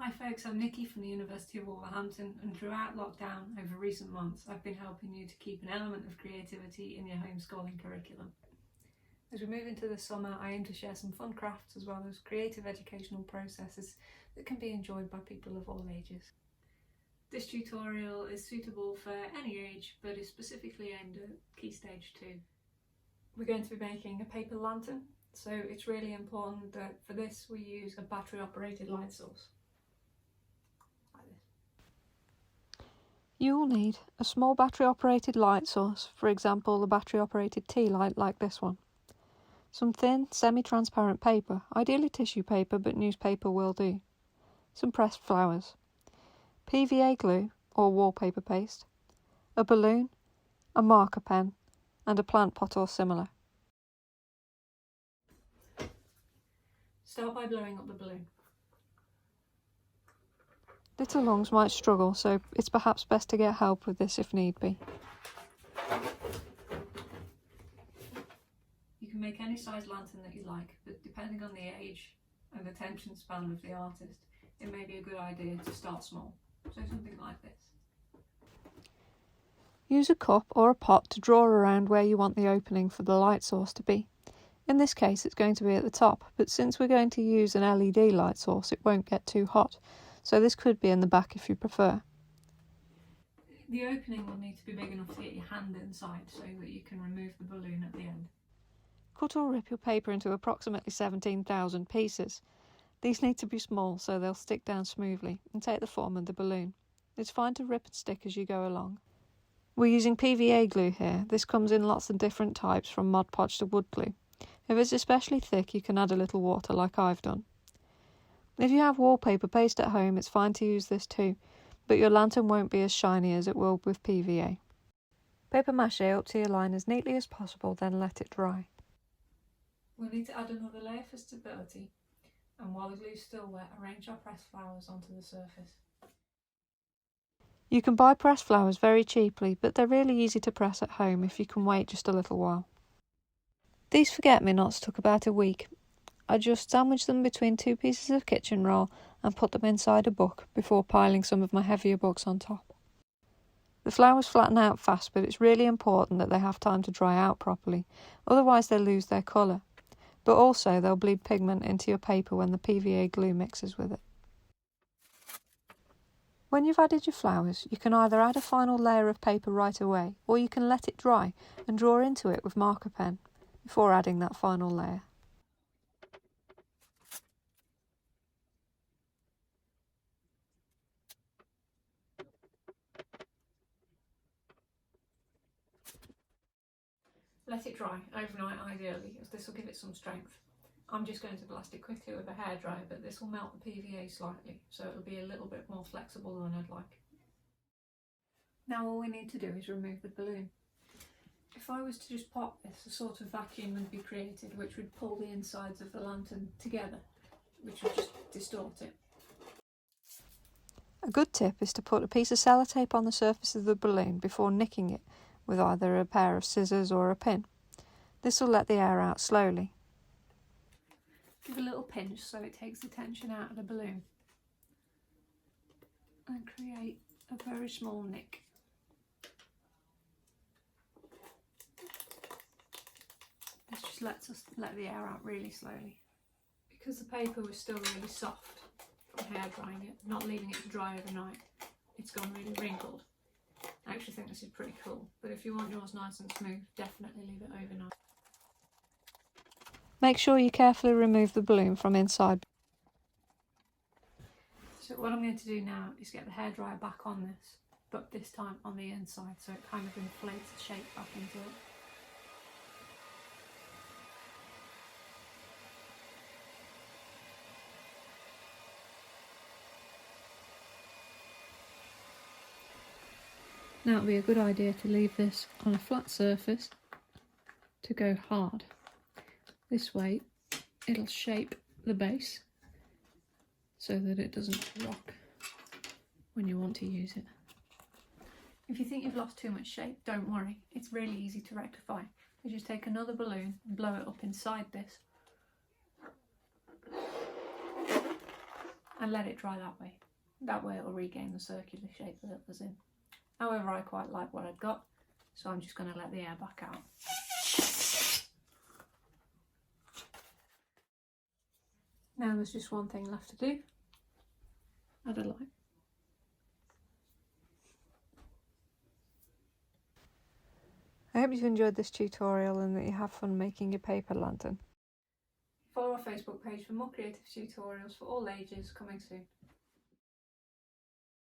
Hi folks, I'm Nikki from the University of Wolverhampton, and throughout lockdown over recent months I've been helping you to keep an element of creativity in your homeschooling curriculum. As we move into the summer, I aim to share some fun crafts as well as creative educational processes that can be enjoyed by people of all ages. This tutorial is suitable for any age but is specifically aimed at Key Stage 2. We're going to be making a paper lantern, so it's really important that for this we use a battery operated light source. You will need a small battery-operated light source, for example a battery-operated tea light like this one. Some thin, semi-transparent paper, ideally tissue paper but newspaper will do. Some pressed flowers. PVA glue or wallpaper paste. A balloon, a marker pen and a plant pot or similar. Start by blowing up the balloon. Little lungs might struggle, so it's perhaps best to get help with this if need be. You can make any size lantern that you like, but depending on the age and attention span of the artist, it may be a good idea to start small. So something like this. Use a cup or a pot to draw around where you want the opening for the light source to be. In this case it's going to be at the top, but since we're going to use an LED light source it won't get too hot, so this could be in the back if you prefer. The opening will need to be big enough to get your hand inside so that you can remove the balloon at the end. Cut or rip your paper into approximately 17,000 pieces. These need to be small so they'll stick down smoothly and take the form of the balloon. It's fine to rip and stick as you go along. We're using PVA glue here. This comes in lots of different types from Mod Podge to wood glue. If it's especially thick you can add a little water like I've done. If you have wallpaper paste at home it's fine to use this too, but your lantern won't be as shiny as it will with PVA. Paper mache up to your line as neatly as possible, then let it dry. We'll need to add another layer for stability, and while the glue is still wet, arrange our pressed flowers onto the surface. You can buy pressed flowers very cheaply, but they're really easy to press at home if you can wait just a little while. These forget-me-nots took about a week. I just sandwiched them between 2 pieces of kitchen roll and put them inside a book before piling some of my heavier books on top. The flowers flatten out fast, but it's really important that they have time to dry out properly, otherwise they'll lose their colour. But also they'll bleed pigment into your paper when the PVA glue mixes with it. When you've added your flowers, you can either add a final layer of paper right away, or you can let it dry and draw into it with marker pen before adding that final layer. Let it dry overnight ideally, as this will give it some strength. I'm just going to blast it quickly with a hairdryer, but this will melt the PVA slightly, so it'll be a little bit more flexible than I'd like. Now all we need to do is remove the balloon. If I was to just pop this, a sort of vacuum would be created which would pull the insides of the lantern together, which would just distort it. A good tip is to put a piece of sellotape on the surface of the balloon before nicking it with either a pair of scissors or a pin. This will let the air out slowly. Give a little pinch so it takes the tension out of the balloon and create a very small nick. This just lets us let the air out really slowly. Because the paper was still really soft from hair drying it, not leaving it to dry overnight, it's gone really wrinkled. I actually think this is pretty cool, but if you want yours nice and smooth, definitely leave it overnight. Make sure you carefully remove the balloon from inside. So what I'm going to do now is get the hairdryer back on this, but this time on the inside, so it kind of inflates the shape back into it. Now it would be a good idea to leave this on a flat surface to go hard. This way it'll shape the base so that it doesn't rock when you want to use it. If you think you've lost too much shape, don't worry, it's really easy to rectify. You just take another balloon and blow it up inside this and let it dry that way. That way it'll regain the circular shape that it was in. However, I quite like what I'd got, so I'm just going to let the air back out. Now there's just one thing left to do. Add a light. I hope you've enjoyed this tutorial and that you have fun making your paper lantern. Follow our Facebook page for more creative tutorials for all ages coming soon.